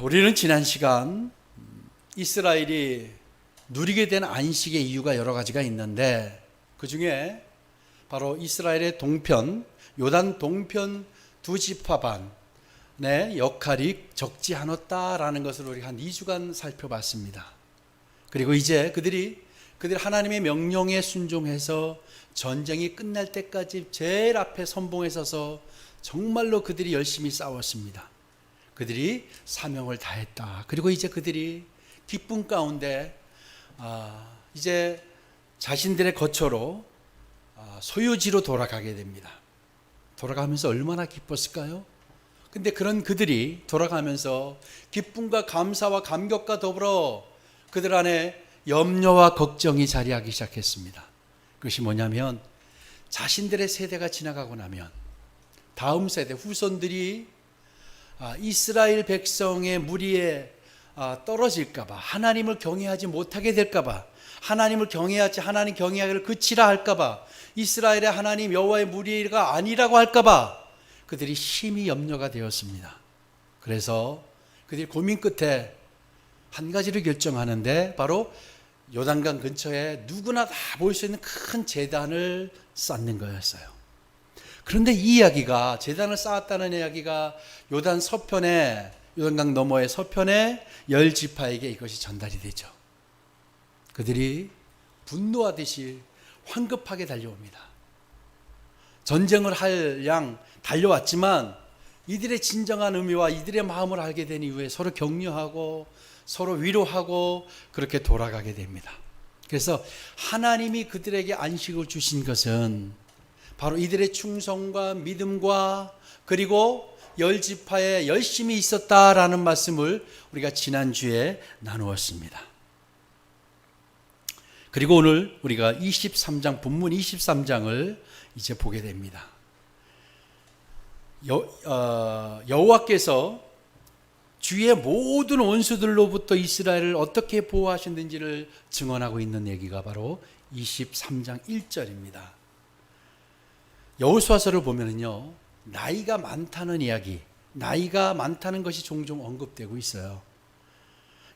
우리는 지난 시간 이스라엘이 누리게 된 안식의 이유가 여러 가지가 있는데, 그 중에 바로 이스라엘의 동편, 요단 동편 두 지파 반의 역할이 적지 않았다라는 것을 우리가 한 2주간 살펴봤습니다. 그리고 이제 그들이 하나님의 명령에 순종해서 전쟁이 끝날 때까지 제일 앞에 선봉에 서서 정말로 그들이 열심히 싸웠습니다. 그들이 사명을 다했다. 그리고 이제 그들이 기쁨 가운데 이제 자신들의 거처로 소유지로 돌아가게 됩니다. 돌아가면서 얼마나 기뻤을까요? 근데 그런 그들이 돌아가면서 기쁨과 감사와 감격과 더불어 그들 안에 염려와 걱정이 자리하기 시작했습니다. 그것이 뭐냐면, 자신들의 세대가 지나가고 나면 다음 세대 후손들이 이스라엘 백성의 무리에 떨어질까봐, 하나님을 경외하지 못하게 될까봐, 하나님을 경외하지 하나님 경외하기를 그치라 할까봐, 이스라엘의 하나님 여호와의 무리가 아니라고 할까봐 그들이 심히 염려가 되었습니다. 그래서 그들이 고민 끝에 한 가지를 결정하는데, 바로 요단강 근처에 누구나 다 볼 수 있는 큰 제단을 쌓는 거였어요. 그런데 이 이야기가, 제단을 쌓았다는 이야기가 요단강 너머의 서편의 10지파에게 이것이 전달이 되죠. 그들이 분노하듯이 황급하게 달려옵니다. 전쟁을 할 양 달려왔지만 이들의 진정한 의미와 이들의 마음을 알게 된 이후에 서로 격려하고 서로 위로하고 그렇게 돌아가게 됩니다. 그래서 하나님이 그들에게 안식을 주신 것은 바로 이들의 충성과 믿음과 그리고 10지파에 열심히 있었다라는 말씀을 우리가 지난주에 나누었습니다. 그리고 오늘 우리가 23장, 본문 23장을 이제 보게 됩니다. 여호와께서 주의 모든 원수들로부터 이스라엘을 어떻게 보호하셨는지를 증언하고 있는 얘기가 바로 23장 1절입니다. 여호수아서를 보면은요, 나이가 많다는 이야기, 나이가 많다는 것이 종종 언급되고 있어요.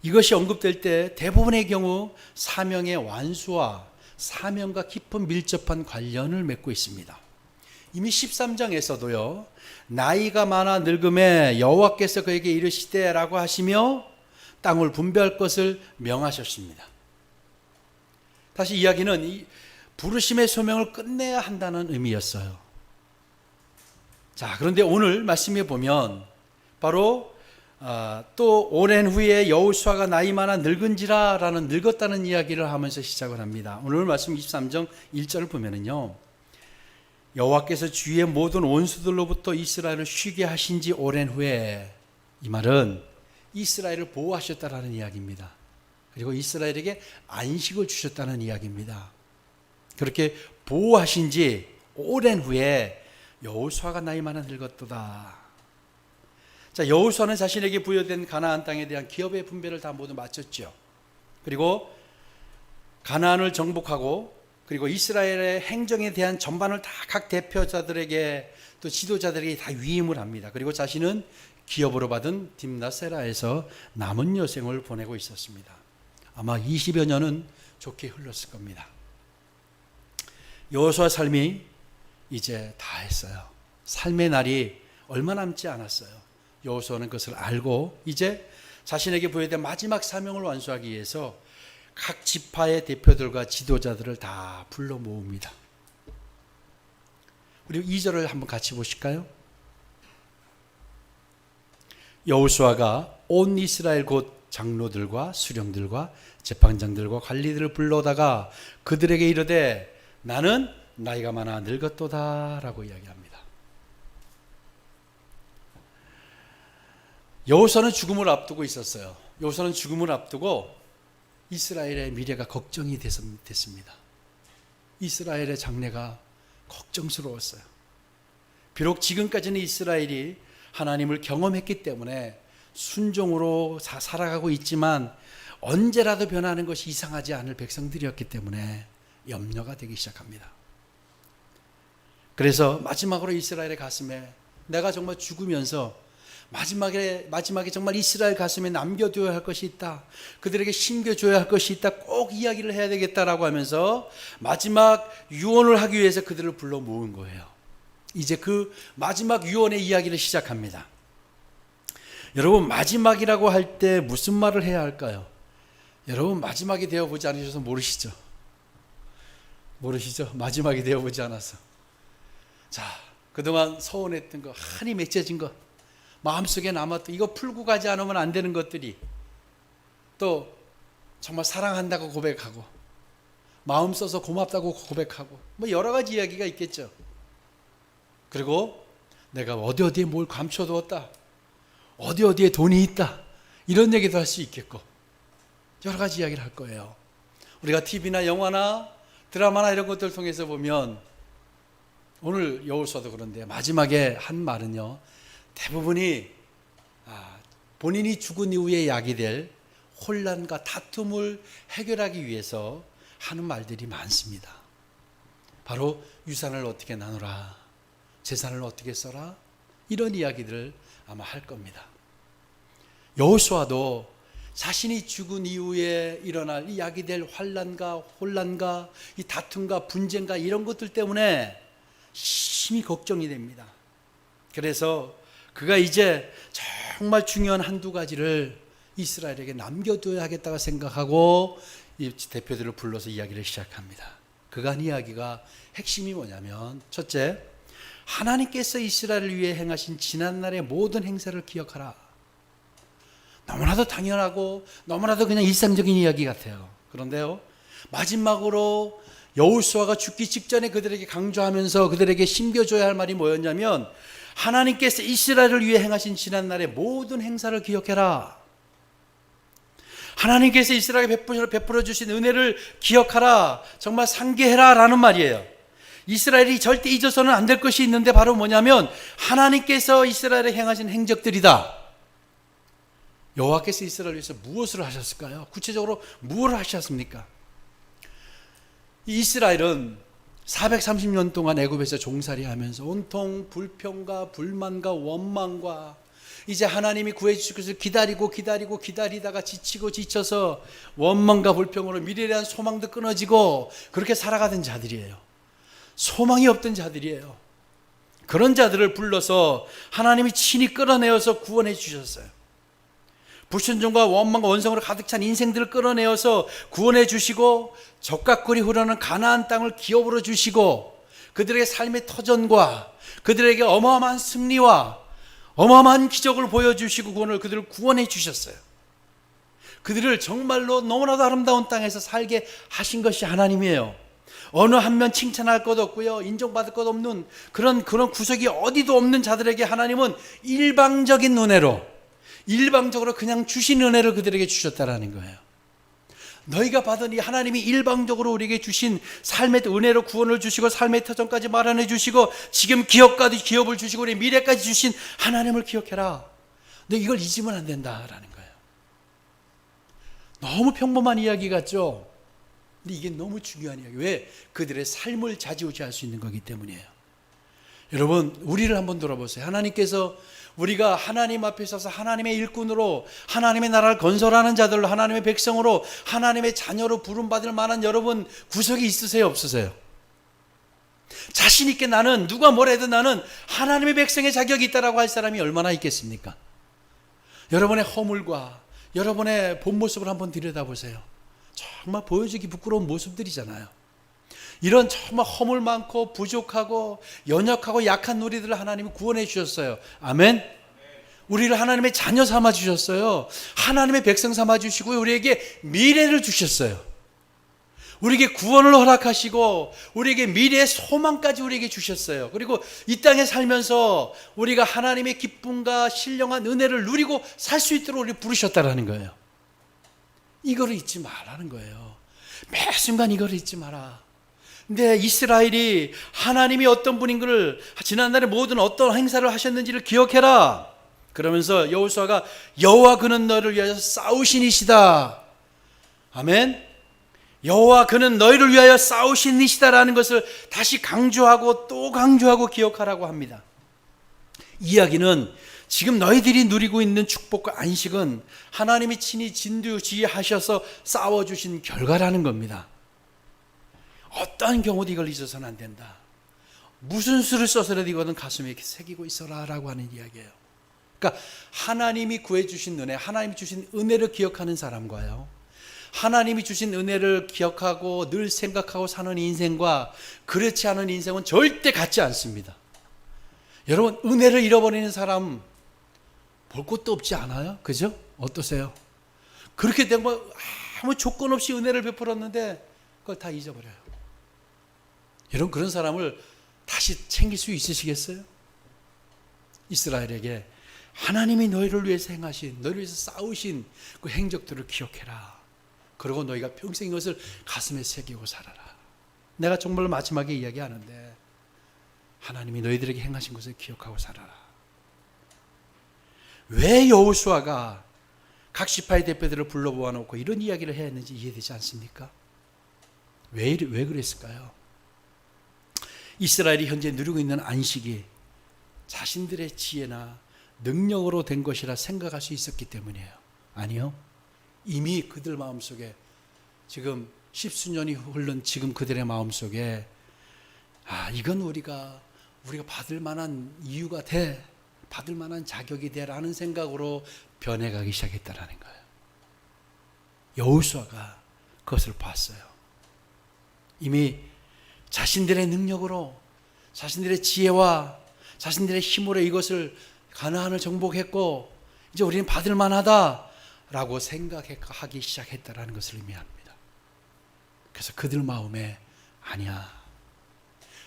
이것이 언급될 때 대부분의 경우 사명의 완수와 사명과 깊은 밀접한 관련을 맺고 있습니다. 이미 13장에서도요, 나이가 많아 늙음에 여호와께서 그에게 이르시되 라고 하시며 땅을 분배할 것을 명하셨습니다. 다시 이야기는 이 부르심의 소명을 끝내야 한다는 의미였어요. 자, 그런데 오늘 말씀에 보면 바로 또 오랜 후에 여호수아가 나이 많아 늙은지라 라는 늙었다는 이야기를 하면서 시작을 합니다. 오늘 말씀 23장 1절을 보면은요, 여호와께서 주의 모든 원수들로부터 이스라엘을 쉬게 하신 지 오랜 후에, 이 말은 이스라엘을 보호하셨다라는 이야기입니다. 그리고 이스라엘에게 안식을 주셨다는 이야기입니다. 그렇게 보호하신 지 오랜 후에 여호수아가 나이 많아 늙었도다. 자, 여호수아는 자신에게 부여된 가나안 땅에 대한 기업의 분배를 다 모두 마쳤죠. 그리고 가나안을 정복하고, 그리고 이스라엘의 행정에 대한 전반을 다 각 대표자들에게 또 지도자들에게 다 위임을 합니다. 그리고 자신은 기업으로 받은 딥나세라에서 남은 여생을 보내고 있었습니다. 아마 20여 년은 좋게 흘렀을 겁니다. 여호수아 삶이 이제 다 했어요. 삶의 날이 얼마 남지 않았어요. 여호수아는 그것을 알고 이제 자신에게 부여된 마지막 사명을 완수하기 위해서 각 지파의 대표들과 지도자들을 다 불러 모읍니다. 그리고 2절을 한번 같이 보실까요? 여호수아가 온 이스라엘 곧 장로들과 수령들과 재판장들과 관리들을 불러다가 그들에게 이르되 나는 나이가 많아 늙었도다 라고 이야기합니다. 여호수아는 죽음을 앞두고 있었어요. 여호수아는 죽음을 앞두고 이스라엘의 미래가 걱정이 됐습니다. 이스라엘의 장래가 걱정스러웠어요. 비록 지금까지는 이스라엘이 하나님을 경험했기 때문에 순종으로 살아가고 있지만 언제라도 변하는 것이 이상하지 않을 백성들이었기 때문에 염려가 되기 시작합니다. 그래서 마지막으로 이스라엘의 가슴에 내가 정말 죽으면서 마지막에 정말 이스라엘 가슴에 남겨둬야 할 것이 있다. 그들에게 심겨줘야 할 것이 있다. 꼭 이야기를 해야 되겠다라고 하면서 마지막 유언을 하기 위해서 그들을 불러 모은 거예요. 이제 그 마지막 유언의 이야기를 시작합니다. 여러분, 마지막이라고 할 때 무슨 말을 해야 할까요? 여러분, 마지막이 되어보지 않으셔서 모르시죠? 마지막이 되어보지 않아서. 자, 그동안 서운했던 거, 한이 맺혀진 거, 마음속에 남았던 이거 풀고 가지 않으면 안 되는 것들이, 또 정말 사랑한다고 고백하고 마음 써서 고맙다고 고백하고 뭐 여러 가지 이야기가 있겠죠. 그리고 내가 어디에 뭘 감춰두었다, 어디에 돈이 있다, 이런 얘기도 할 수 있겠고 여러 가지 이야기를 할 거예요. 우리가 TV나 영화나 드라마나 이런 것들을 통해서 보면, 오늘 여호수아도 그런데 마지막에 한 말은요, 대부분이 본인이 죽은 이후에 야기될 혼란과 다툼을 해결하기 위해서 하는 말들이 많습니다. 바로 유산을 어떻게 나누라, 재산을 어떻게 써라, 이런 이야기들을 아마 할 겁니다. 여호수아도 자신이 죽은 이후에 일어날 이 야기될 환난과 혼란과 이 다툼과 분쟁과 이런 것들 때문에 심히 걱정이 됩니다. 그래서 그가 이제 정말 중요한 한두 가지를 이스라엘에게 남겨둬야 하겠다고 생각하고 이 대표들을 불러서 이야기를 시작합니다. 그가 한 이야기가 핵심이 뭐냐면, 첫째, 하나님께서 이스라엘을 위해 행하신 지난날의 모든 행사를 기억하라. 너무나도 당연하고 너무나도 그냥 일상적인 이야기 같아요. 그런데요, 마지막으로 여호수아가 죽기 직전에 그들에게 강조하면서 그들에게 심겨줘야 할 말이 뭐였냐면, 하나님께서 이스라엘을 위해 행하신 지난날의 모든 행사를 기억해라. 하나님께서 이스라엘에게 베풀어 주신 은혜를 기억하라. 정말 상기해라 라는 말이에요. 이스라엘이 절대 잊어서는 안 될 것이 있는데, 바로 뭐냐면 하나님께서 이스라엘에 행하신 행적들이다. 여호와께서 이스라엘을 위해서 무엇을 하셨을까요? 구체적으로 무엇을 하셨습니까? 이스라엘은 430년 동안 애굽에서 종살이하면서 온통 불평과 불만과 원망과, 이제 하나님이 구해주실 것을 기다리다가 지치고 지쳐서 원망과 불평으로 미래에 대한 소망도 끊어지고 그렇게 살아가던 자들이에요. 소망이 없던 자들이에요. 그런 자들을 불러서 하나님이 친히 끌어내어서 구원해 주셨어요. 불순종과 원망과 원성으로 가득 찬 인생들을 끌어내어서 구원해 주시고, 적각골이 흐르는 가나안 땅을 기업으로 주시고, 그들에게 삶의 터전과 그들에게 어마어마한 승리와 어마어마한 기적을 보여주시고 그들을 구원해 주셨어요. 그들을 정말로 너무나도 아름다운 땅에서 살게 하신 것이 하나님이에요. 어느 한 면 칭찬할 것 없고요, 인정받을 것 없는 그런 구석이 어디도 없는 자들에게 하나님은 일방적으로 그냥 주신 은혜를 그들에게 주셨다라는 거예요. 너희가 받은 이 하나님이 일방적으로 우리에게 주신 삶의 은혜로 구원을 주시고 삶의 터전까지 마련해 주시고 지금 기업을 주시고 우리 미래까지 주신 하나님을 기억해라. 너 이걸 잊으면 안 된다라는 거예요. 너무 평범한 이야기 같죠? 근데 이게 너무 중요한 이야기. 왜? 그들의 삶을 좌지우지할 수 있는 거기 때문이에요. 여러분, 우리를 한번 돌아보세요. 하나님께서 우리가 하나님 앞에 서서 하나님의 일꾼으로 하나님의 나라를 건설하는 자들로, 하나님의 백성으로, 하나님의 자녀로 부름받을 만한 여러분 구석이 있으세요, 없으세요? 자신 있게 나는, 누가 뭐래도 나는 하나님의 백성의 자격이 있다라고 할 사람이 얼마나 있겠습니까? 여러분의 허물과 여러분의 본 모습을 한번 들여다보세요. 정말 보여주기 부끄러운 모습들이잖아요. 이런 정말 허물 많고 부족하고 연약하고 약한 우리들을 하나님이 구원해 주셨어요. 아멘. 우리를 하나님의 자녀 삼아 주셨어요. 하나님의 백성 삼아 주시고 우리에게 미래를 주셨어요. 우리에게 구원을 허락하시고 우리에게 미래의 소망까지 우리에게 주셨어요. 그리고 이 땅에 살면서 우리가 하나님의 기쁨과 신령한 은혜를 누리고 살 수 있도록 우리를 부르셨다라는 거예요. 이거를 잊지 말라는 거예요. 매 순간 이거를 잊지 마라. 근데 이스라엘이 하나님이 어떤 분인 걸, 지난날에 모든 어떤 행사를 하셨는지를 기억해라. 그러면서 여호수아가 여호와 그는 너를 위하여 싸우신 이시다. 아멘. 여호와 그는 너희를 위하여 싸우신 이시다라는 것을 다시 강조하고 또 강조하고 기억하라고 합니다. 이야기는 지금 너희들이 누리고 있는 축복과 안식은 하나님이 친히 진두지휘하셔서 싸워주신 결과라는 겁니다. 어떠한 경우도 이걸 잊어서는 안 된다. 무슨 수를 써서라도 이거는 가슴에 이렇게 새기고 있어라 라고 하는 이야기예요. 그러니까 하나님이 구해주신 은혜, 하나님이 주신 은혜를 기억하는 사람과요, 하나님이 주신 은혜를 기억하고 늘 생각하고 사는 인생과 그렇지 않은 인생은 절대 같지 않습니다. 여러분, 은혜를 잃어버리는 사람 볼 것도 없지 않아요? 그죠? 어떠세요? 그렇게 된 거 아무 조건 없이 은혜를 베풀었는데 그걸 다 잊어버려요. 여러분, 그런 사람을 다시 챙길 수 있으시겠어요? 이스라엘에게 하나님이 너희를 위해서 행하신, 너희를 위해서 싸우신 그 행적들을 기억해라. 그리고 너희가 평생 이것을 가슴에 새기고 살아라. 내가 정말 마지막에 이야기하는데 하나님이 너희들에게 행하신 것을 기억하고 살아라. 왜 여호수아가 각 지파의 대표들을 불러 모아놓고 이런 이야기를 해야 했는지 이해되지 않습니까? 왜 그랬을까요? 이스라엘이 현재 누리고 있는 안식이 자신들의 지혜나 능력으로 된 것이라 생각할 수 있었기 때문이에요. 아니요. 이미 그들 마음속에 지금 십수년이 흐른 지금 그들의 마음속에 이건 우리가 받을 만한 이유가 돼, 받을 만한 자격이 돼라는 생각으로 변해가기 시작했다라는 거예요. 여호수아가 그것을 봤어요. 이미 자신들의 능력으로, 자신들의 지혜와 자신들의 힘으로 이것을 가나안을 정복했고 이제 우리는 받을 만하다라고 생각하기 시작했다라는 것을 의미합니다. 그래서 그들 마음에 아니야,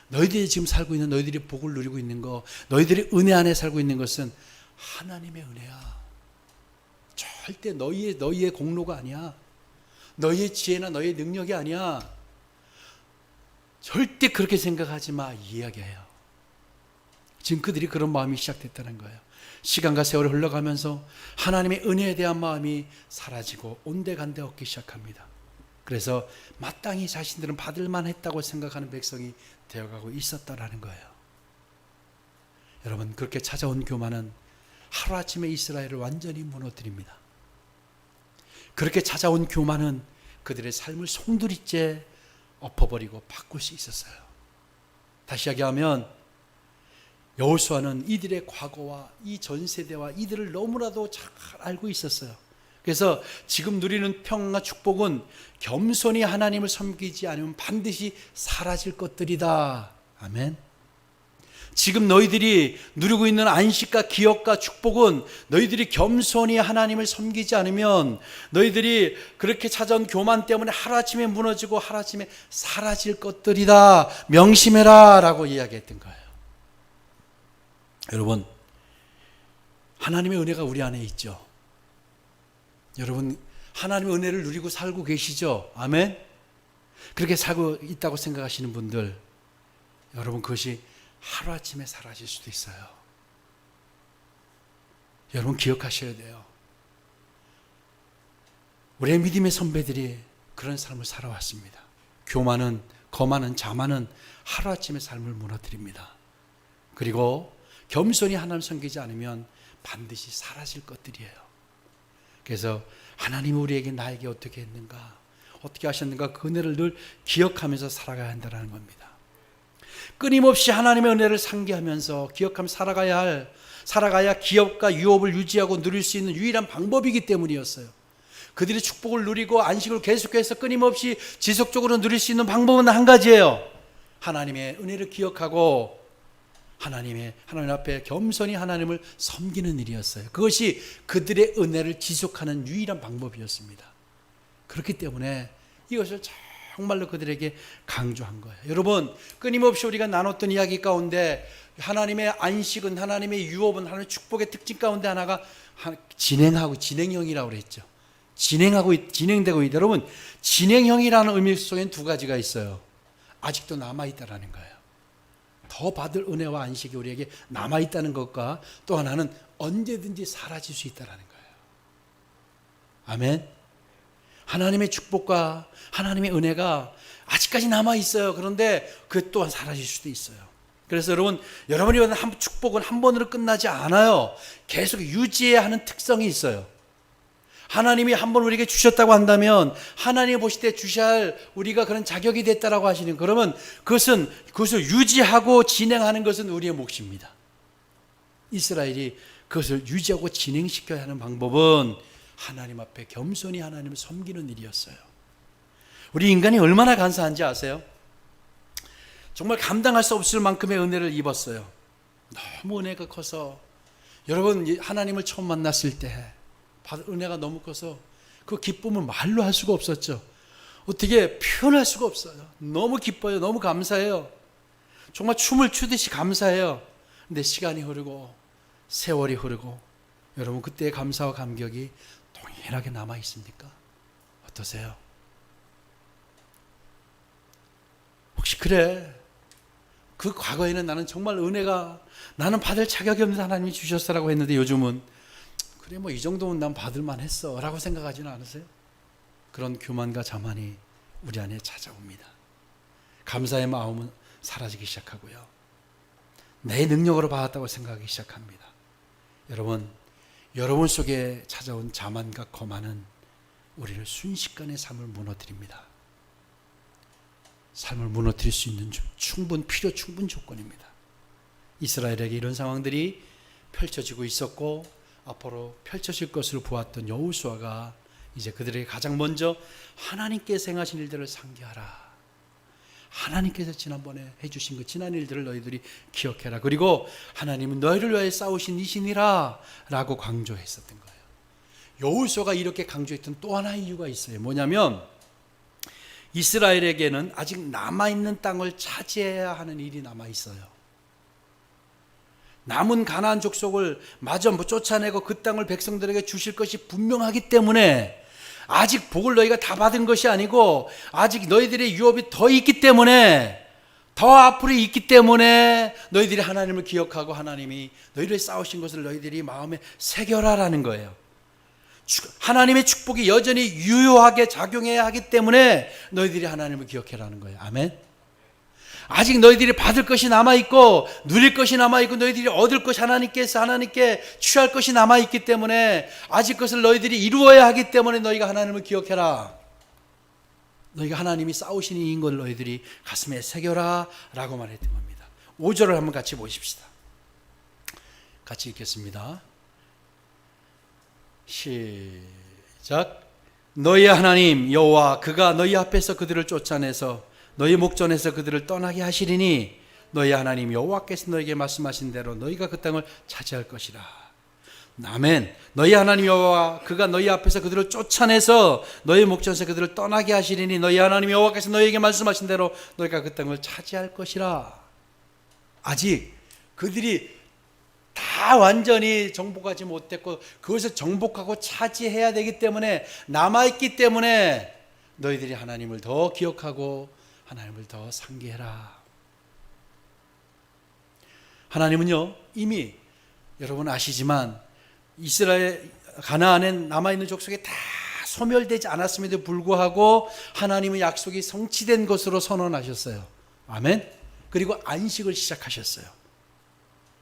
너희들이 지금 살고 있는, 너희들이 복을 누리고 있는 거, 너희들이 은혜 안에 살고 있는 것은 하나님의 은혜야. 절대 너희의 공로가 아니야. 너희의 지혜나 너희의 능력이 아니야. 절대 그렇게 생각하지 마, 이 이야기예요. 지금 그들이 그런 마음이 시작됐다는 거예요. 시간과 세월이 흘러가면서 하나님의 은혜에 대한 마음이 사라지고 온데간데 없기 시작합니다. 그래서 마땅히 자신들은 받을 만했다고 생각하는 백성이 되어가고 있었다라는 거예요. 여러분, 그렇게 찾아온 교만은 하루아침에 이스라엘을 완전히 무너뜨립니다. 그렇게 찾아온 교만은 그들의 삶을 송두리째 엎어버리고 바꿀 수 있었어요. 다시 이야기하면 여호수아는 이들의 과거와 이 전 세대와 이들을 너무나도 잘 알고 있었어요. 그래서 지금 누리는 평안과 축복은 겸손히 하나님을 섬기지 않으면 반드시 사라질 것들이다. 아멘. 지금 너희들이 누리고 있는 안식과 기업과 축복은 너희들이 겸손히 하나님을 섬기지 않으면 너희들이 그렇게 찾아온 교만 때문에 하루아침에 무너지고 하루아침에 사라질 것들이다. 명심해라 라고 이야기했던 거예요. 여러분, 하나님의 은혜가 우리 안에 있죠. 여러분, 하나님의 은혜를 누리고 살고 계시죠? 아멘. 그렇게 살고 있다고 생각하시는 분들, 여러분, 그것이 하루아침에 사라질 수도 있어요. 여러분, 기억하셔야 돼요. 우리의 믿음의 선배들이 그런 삶을 살아왔습니다. 교만은, 거만은, 자만은 하루아침에 삶을 무너뜨립니다. 그리고 겸손히 하나님 섬기지 않으면 반드시 사라질 것들이에요. 그래서 하나님이 우리에게, 나에게 어떻게 했는가, 어떻게 하셨는가, 그 은혜를 늘 기억하면서 살아가야 한다는 겁니다. 끊임없이 하나님의 은혜를 상기하면서 기억하며 살아가야 기업과 유업을 유지하고 누릴 수 있는 유일한 방법이기 때문이었어요. 그들이 축복을 누리고 안식을 계속해서 끊임없이 지속적으로 누릴 수 있는 방법은 한 가지예요. 하나님의 은혜를 기억하고 하나님 앞에 겸손히 하나님을 섬기는 일이었어요. 그것이 그들의 은혜를 지속하는 유일한 방법이었습니다. 그렇기 때문에 이것을 정말로 그들에게 강조한 거예요. 여러분, 끊임없이 우리가 나눴던 이야기 가운데 하나님의 안식은, 하나님의 유업은, 하나님의 축복의 특징 가운데 하나가 진행형이라고 그랬죠. 진행되고 있다. 여러분, 진행형이라는 의미 속에는 두 가지가 있어요. 아직도 남아있다라는 거예요. 더 받을 은혜와 안식이 우리에게 남아있다는 것과 또 하나는 언제든지 사라질 수 있다는 거예요. 아멘. 하나님의 축복과 하나님의 은혜가 아직까지 남아있어요. 그런데 그 또한 사라질 수도 있어요. 그래서 여러분이 받은 축복은 한 번으로 끝나지 않아요. 계속 유지해야 하는 특성이 있어요. 하나님이 한 번 우리에게 주셨다고 한다면 하나님이 보실 때 주셔야 할 우리가 그런 자격이 됐다라고 하시는, 그러면 그것을 유지하고 진행하는 것은 우리의 몫입니다. 이스라엘이 그것을 유지하고 진행시켜야 하는 방법은 하나님 앞에 겸손히 하나님을 섬기는 일이었어요. 우리 인간이 얼마나 간사한지 아세요? 정말 감당할 수 없을 만큼의 은혜를 입었어요. 너무 은혜가 커서, 여러분 하나님을 처음 만났을 때 받은 은혜가 너무 커서 그 기쁨을 말로 할 수가 없었죠. 어떻게 표현할 수가 없어요. 너무 기뻐요. 너무 감사해요. 정말 춤을 추듯이 감사해요. 근데 시간이 흐르고 세월이 흐르고, 여러분 그때의 감사와 감격이 동일하게 남아 있습니까? 어떠세요? 혹시 그래, 그 과거에는 나는 정말 나는 받을 자격이 없는 하나님이 주셨어라고 했는데 요즘은 그래 뭐 이 정도면 난 받을만 했어 라고 생각하지는 않으세요? 그런 교만과 자만이 우리 안에 찾아옵니다. 감사의 마음은 사라지기 시작하고요, 내 능력으로 받았다고 생각하기 시작합니다. 여러분 속에 찾아온 자만과 거만은 우리를 순식간에 삶을 무너뜨립니다. 삶을 무너뜨릴 수 있는 충분 조건입니다. 이스라엘에게 이런 상황들이 펼쳐지고 있었고 앞으로 펼쳐질 것을 보았던 여호수아가 이제 그들에게 가장 먼저 하나님께서 행하신 일들을 상기하라. 하나님께서 지난번에 해주신 그 지난 일들을 너희들이 기억해라. 그리고 하나님은 너희를 위하여 싸우신 이시니라 라고 강조했었던 거예요. 여호수아가 이렇게 강조했던 또 하나의 이유가 있어요. 뭐냐면 이스라엘에게는 아직 남아있는 땅을 차지해야 하는 일이 남아있어요. 남은 가나안 족속을 마저 쫓아내고 그 땅을 백성들에게 주실 것이 분명하기 때문에, 아직 복을 너희가 다 받은 것이 아니고 아직 너희들의 유업이 더 있기 때문에, 더 앞으로 있기 때문에 너희들이 하나님을 기억하고 하나님이 너희를 싸우신 것을 너희들이 마음에 새겨라라는 거예요. 하나님의 축복이 여전히 유효하게 작용해야 하기 때문에 너희들이 하나님을 기억해라는 거예요. 아멘. 아직 너희들이 받을 것이 남아있고 누릴 것이 남아있고 너희들이 얻을 것이 하나님께 취할 것이 남아있기 때문에, 아직 그것을 너희들이 이루어야 하기 때문에 너희가 하나님을 기억해라. 너희가 하나님이 싸우신 이인 걸 너희들이 가슴에 새겨라 라고 말했던 겁니다. 5절을 한번 같이 보십시다. 같이 읽겠습니다. 시작. 너희 하나님 여호와 그가 너희 앞에서 그들을 쫓아내서 너희 목전에서 그들을 떠나게 하시리니 너희 하나님 여호와께서 너희에게 말씀하신 대로 너희가 그 땅을 차지할 것이라. 아멘. 너희 하나님 여호와 그가 너희 앞에서 그들을 쫓아내서 너희 목전에서 그들을 떠나게 하시리니 너희 하나님 여호와께서 너희에게 말씀하신 대로 너희가 그 땅을 차지할 것이라. 아직 그들이 다 완전히 정복하지 못했고 그것을 정복하고 차지해야 되기 때문에, 남아있기 때문에 너희들이 하나님을 더 기억하고 하나님을 더 상기해라. 하나님은요 이미 여러분 아시지만 이스라엘 가나안에 남아있는 족속이 다 소멸되지 않았음에도 불구하고 하나님의 약속이 성취된 것으로 선언하셨어요. 아멘. 그리고 안식을 시작하셨어요.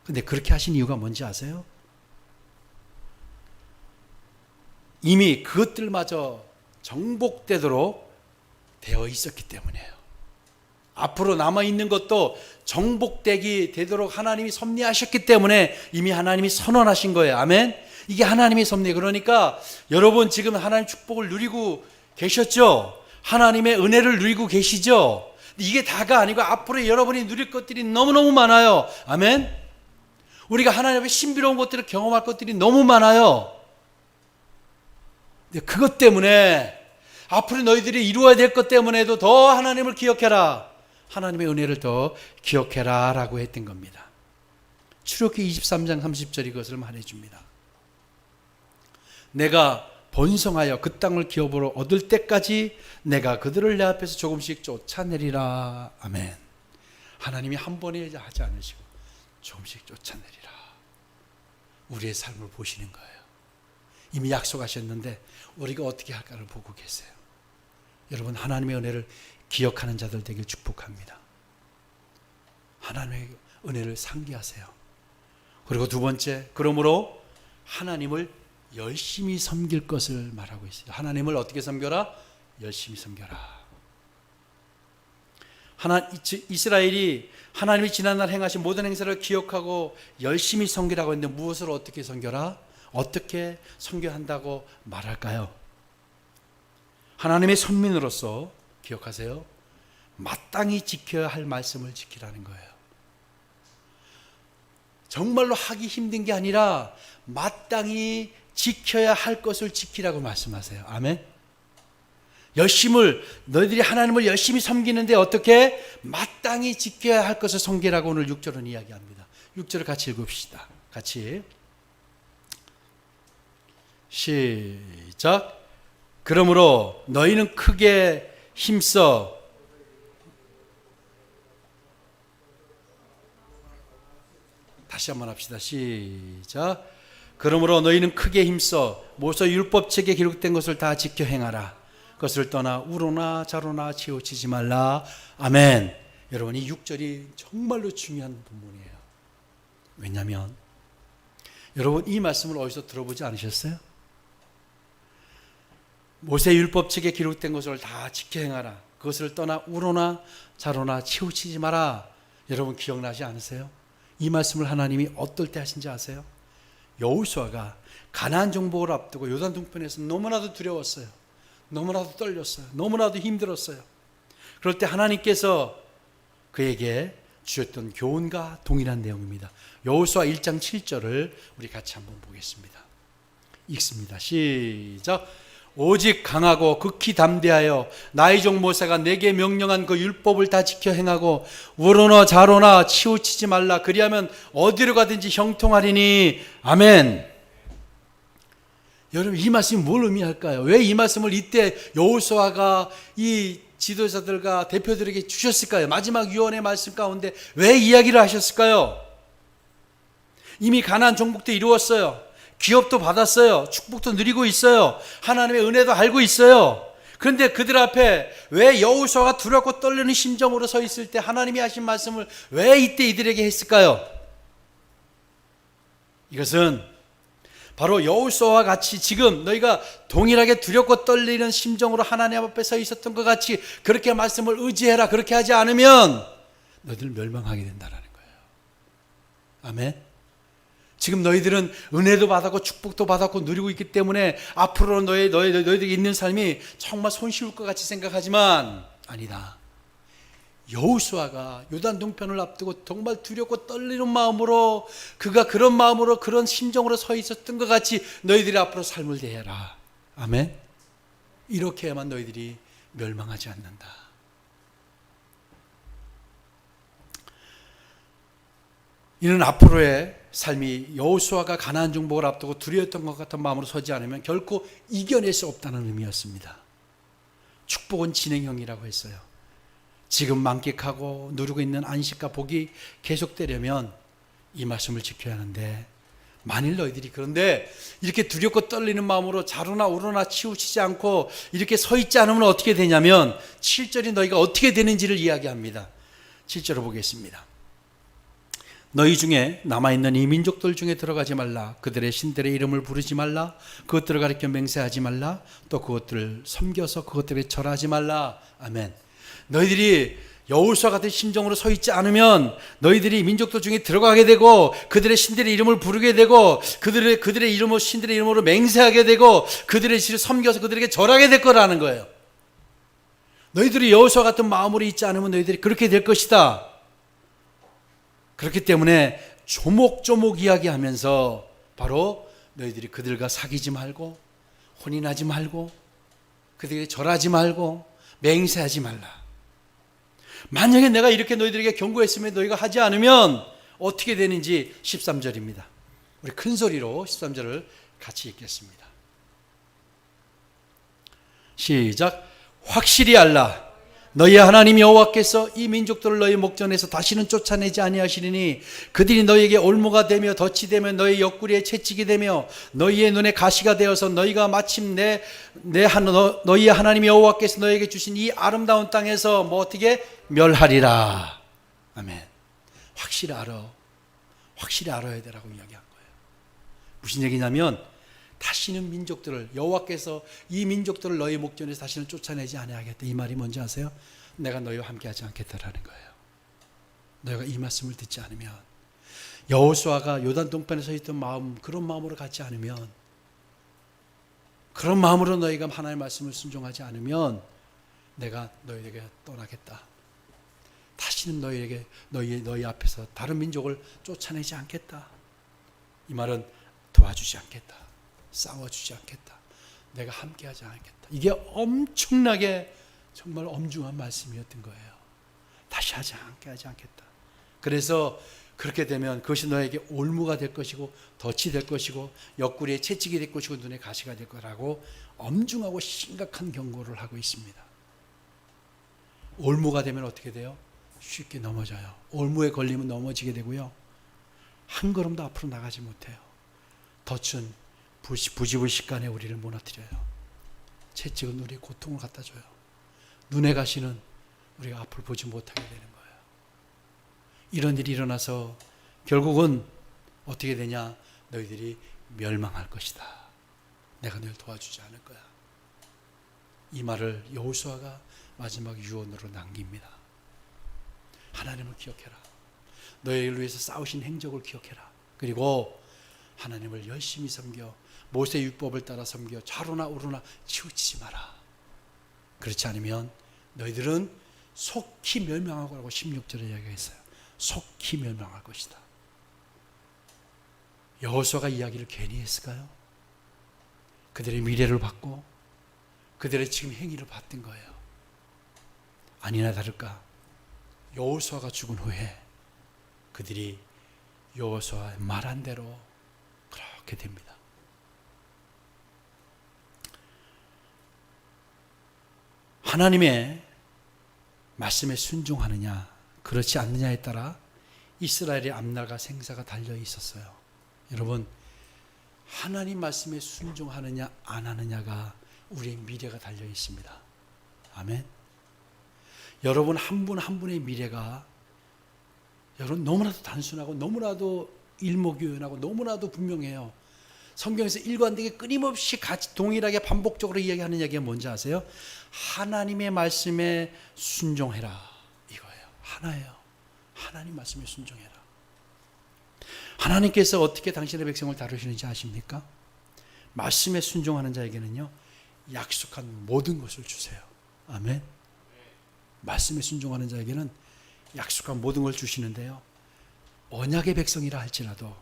근데 그렇게 하신 이유가 뭔지 아세요? 이미 그것들마저 정복되도록 되어 있었기 때문이에요. 앞으로 남아있는 것도 정복되기 되도록 하나님이 섭리하셨기 때문에 이미 하나님이 선언하신 거예요. 아멘. 이게 하나님의 섭리. 그러니까 여러분 지금 하나님 축복을 누리고 계셨죠? 하나님의 은혜를 누리고 계시죠? 이게 다가 아니고 앞으로 여러분이 누릴 것들이 너무너무 많아요. 아멘. 우리가 하나님의 신비로운 것들을 경험할 것들이 너무 많아요. 근데 그것 때문에 앞으로 너희들이 이루어야 될 것 때문에도 더 하나님을 기억해라. 하나님의 은혜를 더 기억해라 라고 했던 겁니다. 출애굽기 23장 30절이 그것을 말해줍니다. 내가 번성하여 그 땅을 기업으로 얻을 때까지 내가 그들을 내 앞에서 조금씩 쫓아내리라. 아멘. 하나님이 한 번에 하지 않으시고 조금씩 쫓아내리라. 우리의 삶을 보시는 거예요. 이미 약속하셨는데 우리가 어떻게 할까를 보고 계세요. 여러분 하나님의 은혜를 기억하는 자들 되길 축복합니다. 하나님의 은혜를 상기하세요. 그리고 두 번째, 그러므로 하나님을 열심히 섬길 것을 말하고 있어요. 하나님을 어떻게 섬겨라? 열심히 섬겨라. 이스라엘이 하나님이 지난날 행하신 모든 행사를 기억하고 열심히 섬기라고 했는데 무엇을 어떻게 섬겨라? 어떻게 섬겨야 한다고 말할까요? 하나님의 선민으로서 기억하세요. 마땅히 지켜야 할 말씀을 지키라는 거예요. 정말로 하기 힘든 게 아니라 마땅히 지켜야 할 것을 지키라고 말씀하세요. 아멘. 너희들이 하나님을 열심히 섬기는데 어떻게 마땅히 지켜야 할 것을 섬기라고 오늘 6절은 이야기합니다. 6절을 같이 읽읍시다. 같이 시작. 그러므로 너희는 크게 힘써 다시 한번 합시다. 시작. 그러므로 너희는 크게 힘써 모세 율법책에 기록된 것을 다 지켜 행하라. 그것을 떠나 우로나 자로나 치우치지 말라. 아멘. 여러분, 이 6절이 정말로 중요한 본문이에요. 왜냐하면 여러분, 이 말씀을 어디서 들어보지 않으셨어요? 모세 율법책에 기록된 것을 다 지켜 행하라. 그것을 떠나 우로나 자로나 치우치지 마라. 여러분 기억나지 않으세요? 이 말씀을 하나님이 어떨 때 하신지 아세요? 여호수아가 가나안 정복을 앞두고 요단 동편에서 너무나도 두려웠어요. 너무나도 떨렸어요. 너무나도 힘들었어요. 그럴 때 하나님께서 그에게 주셨던 교훈과 동일한 내용입니다. 여호수아 1장 7절을 우리 같이 한번 보겠습니다. 읽습니다. 시작. 오직 강하고 극히 담대하여 나의 종 모세가 내게 명령한 그 율법을 다 지켜 행하고 우로나 자로나 치우치지 말라. 그리하면 어디로 가든지 형통하리니. 아멘. 여러분, 이 말씀이 뭘 의미할까요? 왜 이 말씀을 이때 여호수아가 이 지도자들과 대표들에게 주셨을까요? 마지막 유언의 말씀 가운데 왜 이야기를 하셨을까요? 이미 가나안 정복도 이루었어요. 기업도 받았어요. 축복도 누리고 있어요. 하나님의 은혜도 알고 있어요. 그런데 그들 앞에 왜 여호수아가 두렵고 떨리는 심정으로 서 있을 때 하나님이 하신 말씀을 왜 이때 이들에게 했을까요? 이것은 바로 여호수아와 같이 지금 너희가 동일하게 두렵고 떨리는 심정으로 하나님 앞에 서 있었던 것 같이 그렇게 말씀을 의지해라. 그렇게 하지 않으면 너희들 멸망하게 된다는 거예요. 아멘. 지금 너희들은 은혜도 받았고 축복도 받았고 누리고 있기 때문에 앞으로 너희들이 있는 삶이 정말 손쉬울 것 같이 생각하지만 아니다. 여호수아가 요단 동편을 앞두고 정말 두렵고 떨리는 마음으로 그가 그런 마음으로 그런 심정으로 서 있었던 것 같이 너희들이 앞으로 삶을 대해라. 아멘. 이렇게 해야만 너희들이 멸망하지 않는다. 이는 앞으로의 삶이 여호수아가 가나안 정복을 앞두고 두려웠던 것 같은 마음으로 서지 않으면 결코 이겨낼 수 없다는 의미였습니다. 축복은 진행형이라고 했어요. 지금 만끽하고 누리고 있는 안식과 복이 계속되려면 이 말씀을 지켜야 하는데 만일 너희들이 그런데 이렇게 두렵고 떨리는 마음으로 자로나 우로나 치우치지 않고 이렇게 서 있지 않으면 어떻게 되냐면 7절이 너희가 어떻게 되는지를 이야기합니다. 7절을 보겠습니다. 너희 중에 남아있는 이 민족들 중에 들어가지 말라. 그들의 신들의 이름을 부르지 말라. 그것들을 가리켜 맹세하지 말라. 또 그것들을 섬겨서 그것들에 절하지 말라. 아멘. 너희들이 여호수아 같은 심정으로 서 있지 않으면 너희들이 민족들 중에 들어가게 되고 그들의 신들의 이름을 부르게 되고 그들의 이름으로 신들의 이름으로 맹세하게 되고 그들의 신을 섬겨서 그들에게 절하게 될 거라는 거예요. 너희들이 여호수아 같은 마음으로 있지 않으면 너희들이 그렇게 될 것이다. 그렇기 때문에 조목조목 이야기하면서 바로 너희들이 그들과 사귀지 말고 혼인하지 말고 그들에게 절하지 말고 맹세하지 말라. 만약에 내가 이렇게 너희들에게 경고했으면 너희가 하지 않으면 어떻게 되는지 13절입니다. 우리 큰 소리로 13절을 같이 읽겠습니다. 시작. 확실히 알라. 너희 하나님 여호와께서 이 민족들을 너희 목전에서 다시는 쫓아내지 아니하시리니 그들이 너희에게 올무가 되며 덫이 되며 너희 옆구리에 채찍이 되며 너희의 눈에 가시가 되어서 너희가 마침 너희의 하나님 여호와께서 너희에게 주신 이 아름다운 땅에서 어떻게 멸하리라. 아멘. 확실히 알아야 되라고 이야기한 거예요. 무슨 얘기냐면 다시는 민족들을, 여호와께서 이 민족들을 너희 목전에서 다시는 쫓아내지 아니하겠다. 이 말이 뭔지 아세요? 내가 너희와 함께하지 않겠다라는 거예요. 너희가 이 말씀을 듣지 않으면, 여호수아가 요단 동편에 서 있던 마음, 그런 마음으로 갖지 않으면, 그런 마음으로 너희가 하나님의 말씀을 순종하지 않으면 내가 너희에게 떠나겠다. 다시는 너희 앞에서 다른 민족을 쫓아내지 않겠다. 이 말은 도와주지 않겠다. 싸워주지 않겠다. 내가 함께하지 않겠다. 이게 엄청나게 정말 엄중한 말씀이었던 거예요. 다시 함께하지 않겠다. 그래서 그렇게 되면 그것이 너에게 올무가 될 것이고 덫이 될 것이고 옆구리에 채찍이 될 것이고 눈에 가시가 될 거라고 엄중하고 심각한 경고를 하고 있습니다. 올무가 되면 어떻게 돼요? 쉽게 넘어져요. 올무에 걸리면 넘어지게 되고요. 한 걸음도 앞으로 나가지 못해요. 덫은 부지불식간에 우리를 무너뜨려요. 채찍은 우리의 고통을 갖다 줘요. 눈에 가시는 우리가 앞을 보지 못하게 되는 거예요. 이런 일이 일어나서 결국은 어떻게 되냐? 너희들이 멸망할 것이다. 내가 너희를 도와주지 않을 거야. 이 말을 여호수아가 마지막 유언으로 남깁니다. 하나님을 기억해라. 너희를 위해서 싸우신 행적을 기억해라. 그리고 하나님을 열심히 섬겨 모세 율법을 따라 섬겨 좌로나 우로나 치우치지 마라. 그렇지 않으면 너희들은 속히 멸망할 거라고 16절에 이야기했어요. 속히 멸망할 것이다. 여호수아가 이야기를 괜히 했을까요? 그들의 미래를 봤고 그들의 지금 행위를 봤던 거예요. 아니나 다를까 여호수아가 죽은 후에 그들이 여호수아의 말한 대로 그렇게 됩니다. 하나님의 말씀에 순종하느냐 그렇지 않느냐에 따라 이스라엘의 앞날과 생사가 달려 있었어요. 여러분, 하나님 말씀에 순종하느냐 안 하느냐가 우리의 미래가 달려 있습니다. 아멘. 여러분 한 분 한 분의 미래가 여러분 너무나도 단순하고 너무나도 일목요연하고 너무나도 분명해요. 성경에서 일관되게 끊임없이 같이 동일하게 반복적으로 이야기하는 이야기가 뭔지 아세요? 하나님의 말씀에 순종해라. 이거예요. 하나예요. 하나님 말씀에 순종해라. 하나님께서 어떻게 당신의 백성을 다루시는지 아십니까? 말씀에 순종하는 자에게는요, 약속한 모든 것을 주세요. 아멘. 말씀에 순종하는 자에게는 약속한 모든 걸 주시는데요, 언약의 백성이라 할지라도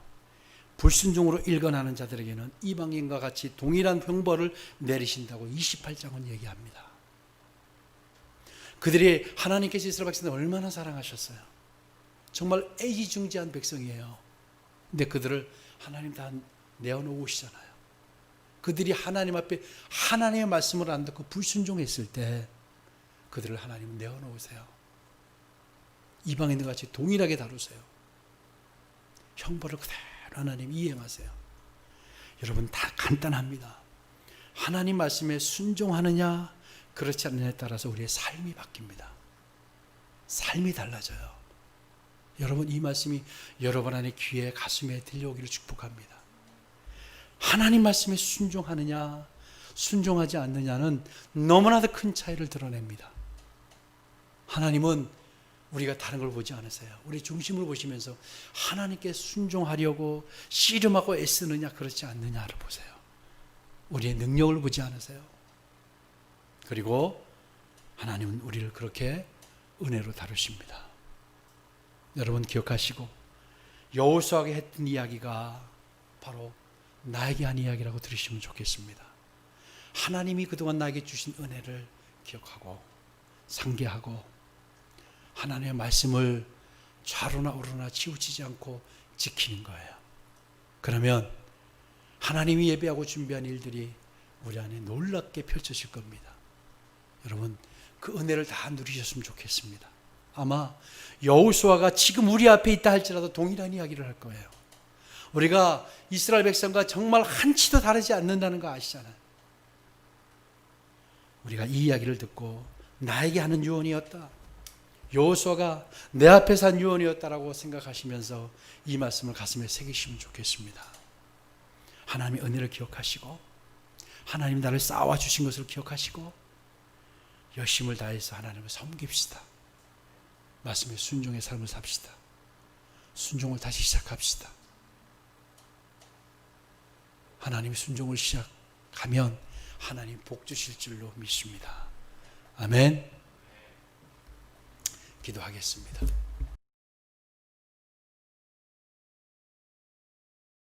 불순종으로 일관하는 자들에게는 이방인과 같이 동일한 형벌을 내리신다고 28장은 얘기합니다. 그들이 하나님께서 이스라엘 백성들을 얼마나 사랑하셨어요. 정말 애지중지한 백성이에요. 근데 그들을 하나님 다 내어놓으시잖아요. 그들이 하나님 앞에 하나님의 말씀을 안 듣고 불순종했을 때 그들을 하나님은 내어놓으세요. 이방인들 같이 동일하게 다루세요. 형벌을 그대로 하나님 이행하세요. 여러분 다 간단합니다. 하나님 말씀에 순종하느냐 그렇지 않느냐에 따라서 우리의 삶이 바뀝니다. 삶이 달라져요. 여러분 이 말씀이 여러분 안에 귀에 가슴에 들려오기를 축복합니다. 하나님 말씀에 순종하느냐 순종하지 않느냐는 너무나도 큰 차이를 드러냅니다. 하나님은 우리가 다른 걸 보지 않으세요. 우리 중심을 보시면서 하나님께 순종하려고 씨름하고 애쓰느냐 그렇지 않느냐를 보세요. 우리의 능력을 보지 않으세요. 그리고 하나님은 우리를 그렇게 은혜로 다루십니다. 여러분 기억하시고 여호수아가 했던 이야기가 바로 나에게 한 이야기라고 들으시면 좋겠습니다. 하나님이 그동안 나에게 주신 은혜를 기억하고 상기하고 하나님의 말씀을 좌로나 우로나 치우치지 않고 지키는 거예요. 그러면 하나님이 예배하고 준비한 일들이 우리 안에 놀랍게 펼쳐질 겁니다. 여러분 그 은혜를 다 누리셨으면 좋겠습니다. 아마 여호수아가 지금 우리 앞에 있다 할지라도 동일한 이야기를 할 거예요. 우리가 이스라엘 백성과 정말 한치도 다르지 않는다는 거 아시잖아요. 우리가 이 이야기를 듣고 나에게 하는 유언이었다. 여호수아가 내 앞에 산 유언이었다라고 생각하시면서 이 말씀을 가슴에 새기시면 좋겠습니다. 하나님의 은혜를 기억하시고 하나님 나를 쌓아 주신 것을 기억하시고 열심을 다해서 하나님을 섬깁시다. 말씀에 순종의 삶을 삽시다. 순종을 다시 시작합시다. 하나님의 순종을 시작하면 하나님 복 주실 줄로 믿습니다. 아멘. 기도하겠습니다.